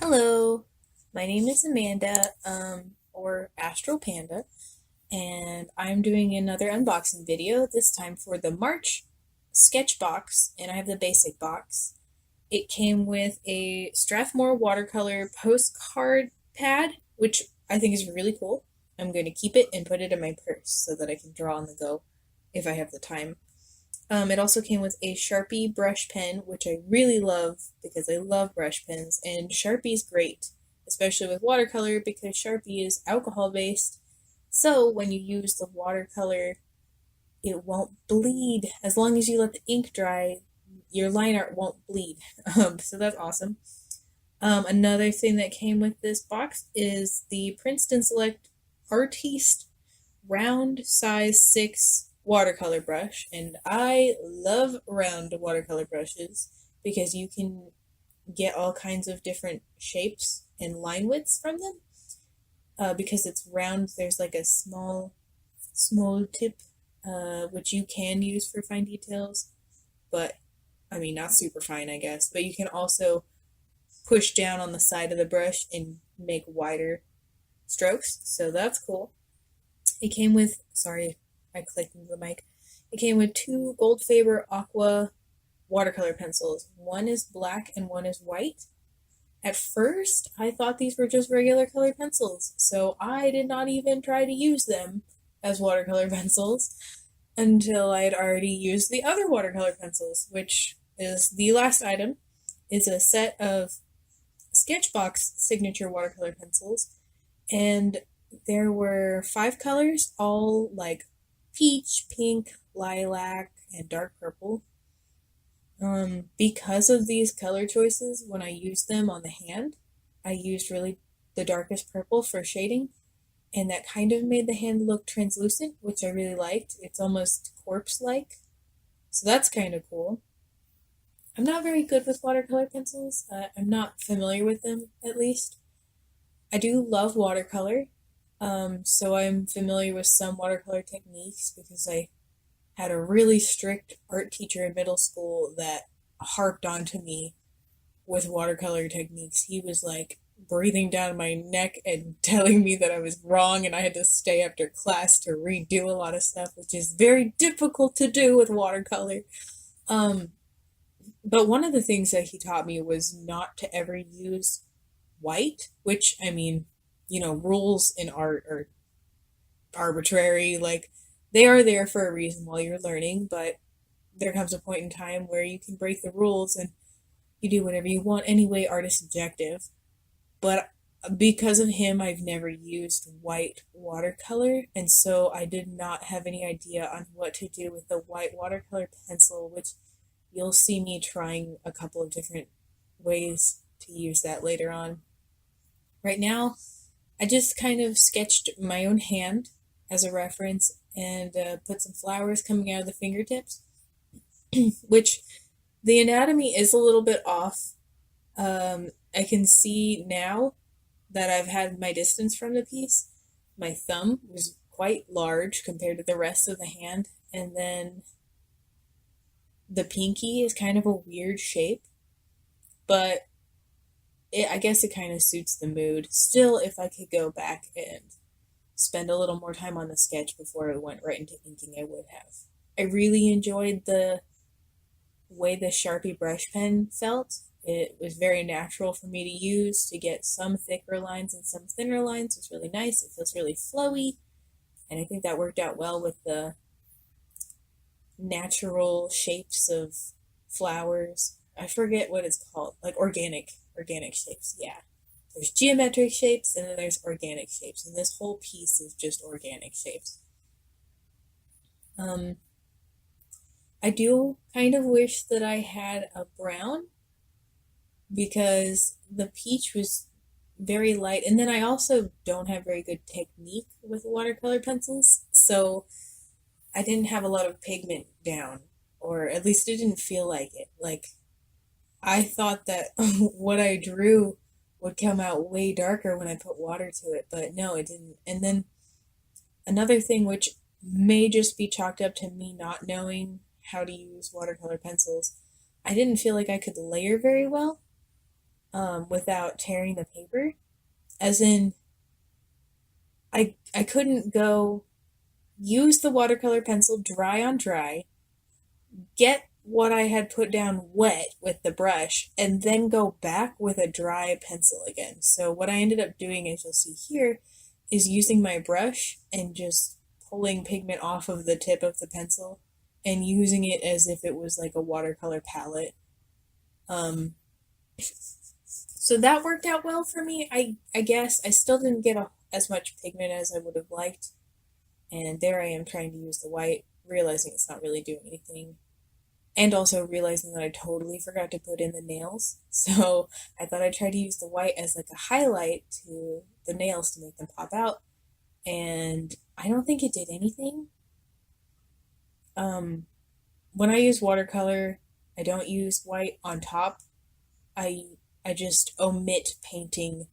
Hello, my name is Amanda, or Astral Panda, and I'm doing another unboxing video, this time for the March Sketchbox, and I have the basic box. It came with a Strathmore watercolor postcard pad, which I think is really cool. I'm going to keep it and put it in my purse so that I can draw on the go if I have the time. It also came with a Sharpie brush pen, which I really love because I love brush pens, and Sharpie's great, especially with watercolor because Sharpie is alcohol based. So when you use the watercolor, it won't bleed. As long as you let the ink dry, your line art won't bleed. So that's awesome. Another thing that came with this box is the Princeton Select Artiste round size 6 watercolor brush, and I love round watercolor brushes because you can get all kinds of different shapes and line widths from them. Because it's round, there's like a small tip, which you can use for fine details, but I mean, not super fine, I guess. But you can also push down on the side of the brush and make wider strokes, so that's cool. It came with, sorry, I clicked into the mic. It came with two Goldfaber Aqua watercolor pencils. One is black and one is white. At first, I thought these were just regular colored pencils, so I did not even try to use them as watercolor pencils until I had already used the other watercolor pencils, which is the last item, is a set of Sketchbox signature watercolor pencils, and there were 5 colors, all like peach, pink, lilac, and dark purple. Because of these color choices, when I used them on the hand, I used really the darkest purple for shading, and that kind of made the hand look translucent, which I really liked. It's almost corpse-like, so that's kind of cool. I'm not very good with watercolor pencils. I'm not familiar with them, at least. I do love watercolor, so I'm familiar with some watercolor techniques because I had a really strict art teacher in middle school that harped onto me with watercolor techniques. He was like breathing down my neck and telling me that I was wrong and I had to stay after class to redo a lot of stuff, which is very difficult to do with watercolor. Um, but one of the things that he taught me was not to ever use white, which, I mean, rules in art are arbitrary. Like, they are there for a reason while you're learning, but there comes a point in time where you can break the rules and you do whatever you want anyway. Art is subjective. But because of him, I've never used white watercolor, and so I did not have any idea on what to do with the white watercolor pencil, which you'll see me trying a couple of different ways to use that later on. Right now, I just kind of sketched my own hand as a reference and put some flowers coming out of the fingertips, which the anatomy is a little bit off. I can see now that I've had my distance from the piece. My thumb was quite large compared to the rest of the hand, and then the pinky is kind of a weird shape, but I guess it kind of suits the mood. Still, if I could go back and spend a little more time on the sketch before I went right into inking, I would have. I really enjoyed the way the Sharpie brush pen felt. It was very natural for me to use to get some thicker lines and some thinner lines. It's really nice. It feels really flowy, and I think that worked out well with the natural shapes of flowers. I forget what it's called, like organic shapes. Yeah. There's geometric shapes and then there's organic shapes, and this whole piece is just organic shapes. Um, I do kind of wish that I had a brown because the peach was very light, and then I also don't have very good technique with watercolor pencils, so I didn't have a lot of pigment down, or at least it didn't feel like it. Like, I thought that what I drew would come out way darker when I put water to it, but no, it didn't. And then another thing, which may just be chalked up to me not knowing how to use watercolor pencils, I didn't feel like I could layer very well. without tearing the paper. As in, I couldn't go use the watercolor pencil dry on dry, get what I had put down wet with the brush, and then go back with a dry pencil again. So what I ended up doing, as you'll see here, is using my brush and just pulling pigment off of the tip of the pencil and using it as if it was like a watercolor palette. Um, so that worked out well for me. I guess I still didn't get as much pigment as I would have liked. And there I am trying to use the white, realizing it's not really doing anything. And also realizing that I totally forgot to put in the nails. So I thought I'd try to use the white as like a highlight to the nails to make them pop out. And I don't think it did anything. When I use watercolor, I don't use white on top. I I just omit painting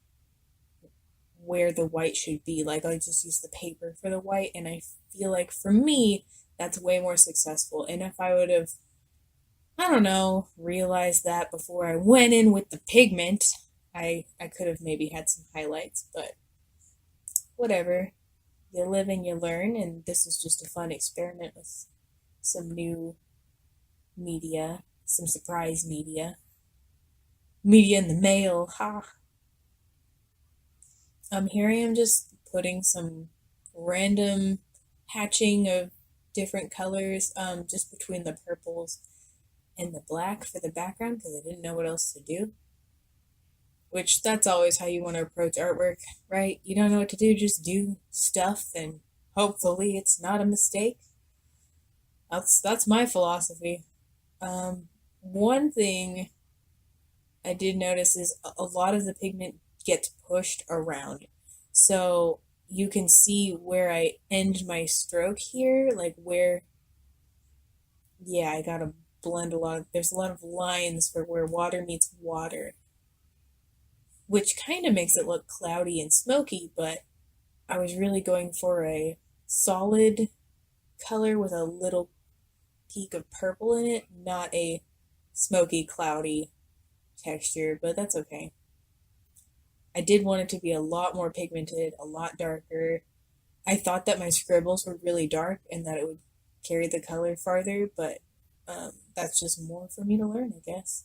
where the white should be. Like I just use the paper for the white, and I feel like for me that's way more successful. And if I would have, I don't know, realized that before I went in with the pigment, I could have maybe had some highlights, but whatever. You live and you learn, and this is just a fun experiment with some new media, some surprise media. Media in the mail, ha. Here I am just putting some random hatching of different colors, just between the purples and the black for the background because I didn't know what else to do. Which that's always how you want to approach artwork, right? You don't know what to do, just do stuff and hopefully it's not a mistake. That's my philosophy. One thing I did notice is a lot of the pigment gets pushed around. So you can see where I end my stroke here, like where, yeah, I gotta blend a lot of, there's a lot of lines for where water meets water, which kind of makes it look cloudy and smoky, but I was really going for a solid color with a little peak of purple in it, not a smoky, cloudy texture, but that's okay. I did want it to be a lot more pigmented, a lot darker. I thought that my scribbles were really dark and that it would carry the color farther, but that's just more for me to learn, I guess.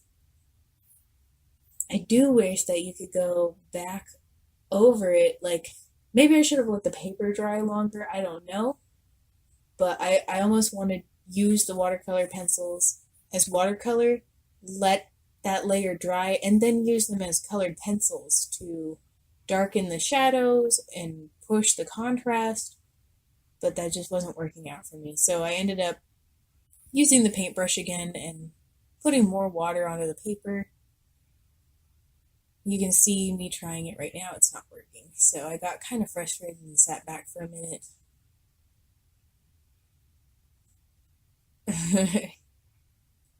I do wish that you could go back over it. Like, maybe I should have let the paper dry longer. I don't know. But I almost want to use the watercolor pencils as watercolor, let that layer dry, and then use them as colored pencils to darken the shadows and push the contrast. But that just wasn't working out for me. So I ended up using the paintbrush again and putting more water onto the paper. You can see me trying it right now. It's not working. So I got kind of frustrated and sat back for a minute.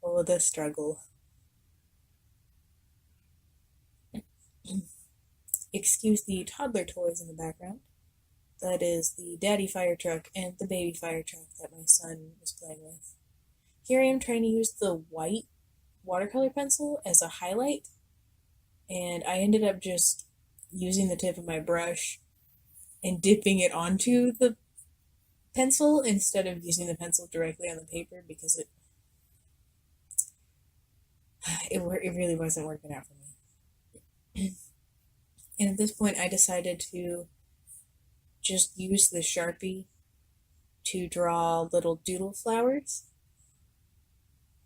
Oh, the struggle. Excuse the toddler toys in the background. That is the daddy fire truck and the baby fire truck that my son was playing with. Here I am trying to use the white watercolor pencil as a highlight, and I ended up just using the tip of my brush and dipping it onto the pencil instead of using the pencil directly on the paper because it really wasn't working out for me. And at this point I decided to just use the Sharpie to draw little doodle flowers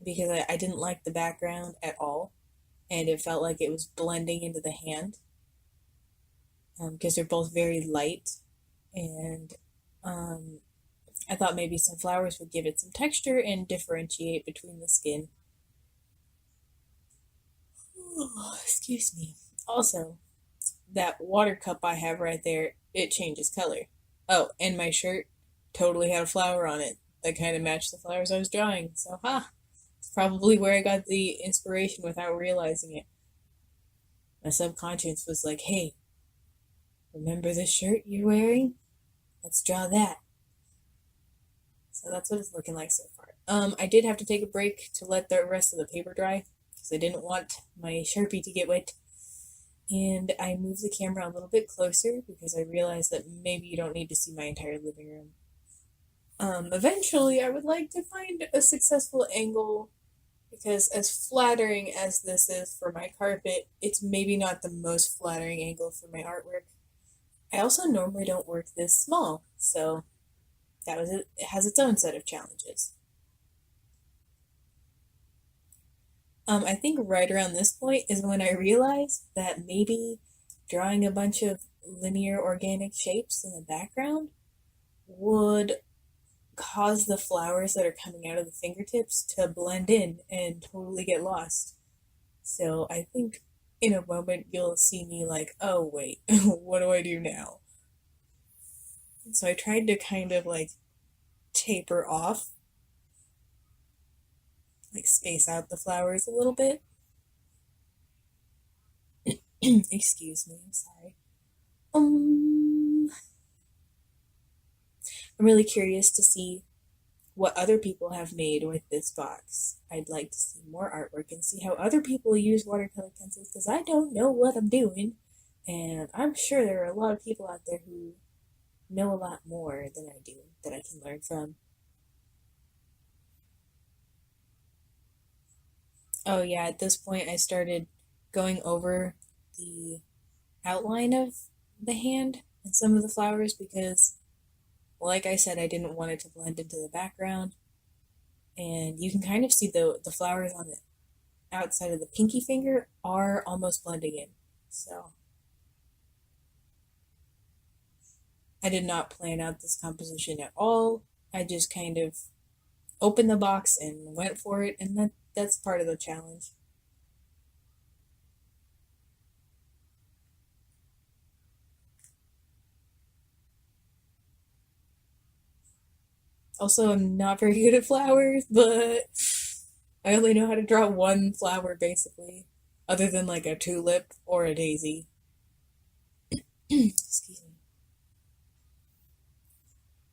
because I didn't like the background at all and it felt like it was blending into the hand because they're both very light, and I thought maybe some flowers would give it some texture and differentiate between the skin. Oh, excuse me. Also, that water cup I have right there, it changes color. Oh, and my shirt totally had a flower on it that kind of matched the flowers I was drawing. So, it's probably where I got the inspiration without realizing it. My subconscious was like, hey, remember this shirt you're wearing? Let's draw that. So that's what it's looking like so far. I did have to take a break to let the rest of the paper dry because I didn't want my Sharpie to get wet. and I moved the camera a little bit closer because I realized that maybe you don't need to see my entire living room. Eventually, I would like to find a successful angle because, as flattering as this is for my carpet, it's maybe not the most flattering angle for my artwork. I also normally don't work this small, so that was it. It has its own set of challenges. I think right around this point is when I realized that maybe drawing a bunch of linear organic shapes in the background would cause the flowers that are coming out of the fingertips to blend in and totally get lost. So I think in a moment you'll see me like, oh wait, what do I do now? So I tried to kind of like taper off, like space out the flowers a little bit. Excuse me, I'm sorry. I'm really curious to see what other people have made with this box. I'd like to see more artwork and see how other people use watercolor pencils because I don't know what I'm doing. And I'm sure there are a lot of people out there who know a lot more than I do that I can learn from. Oh, yeah, at this point I started going over the outline of the hand and some of the flowers because, like I said, I didn't want it to blend into the background. And you can kind of see the flowers on the outside of the pinky finger are almost blending in. So I did not plan out this composition at all. I just kind of opened the box and went for it, and that's part of the challenge. Also, I'm not very good at flowers, but I only know how to draw one flower basically, other than like a tulip or a daisy. Excuse me.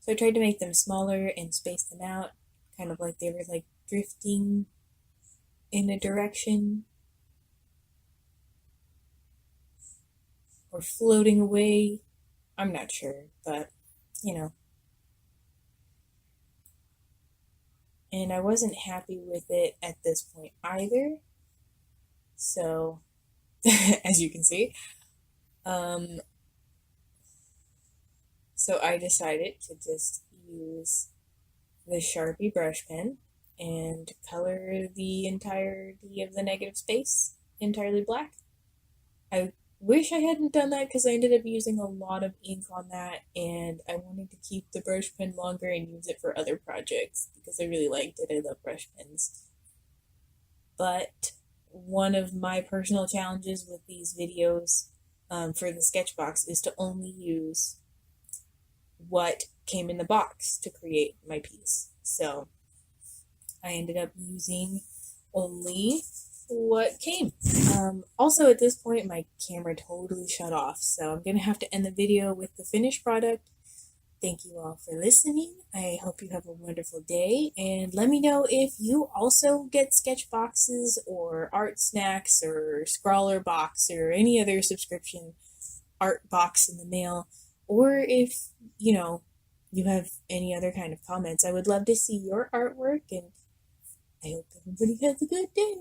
So I tried to make them smaller and space them out, kind of like they were like drifting in a direction or floating away. I'm not sure, but you know. And I wasn't happy with it at this point either. So, as you can see, um, so I decided to just use the Sharpie brush pen and color the entirety of the negative space entirely black. I wish I hadn't done that because I ended up using a lot of ink on that, and I wanted to keep the brush pen longer and use it for other projects because I really liked it. I love brush pens. But one of my personal challenges with these videos for the Sketchbox is to only use what came in the box to create my piece. So I ended up using only what came. Also, at this point, my camera totally shut off, so I'm gonna have to end the video with the finished product. Thank you all for listening. I hope you have a wonderful day, and let me know if you also get sketch boxes or art snacks or scrawler box or any other subscription art box in the mail, or if you have any other kind of comments. I would love to see your artwork, and I hope everybody has a good day.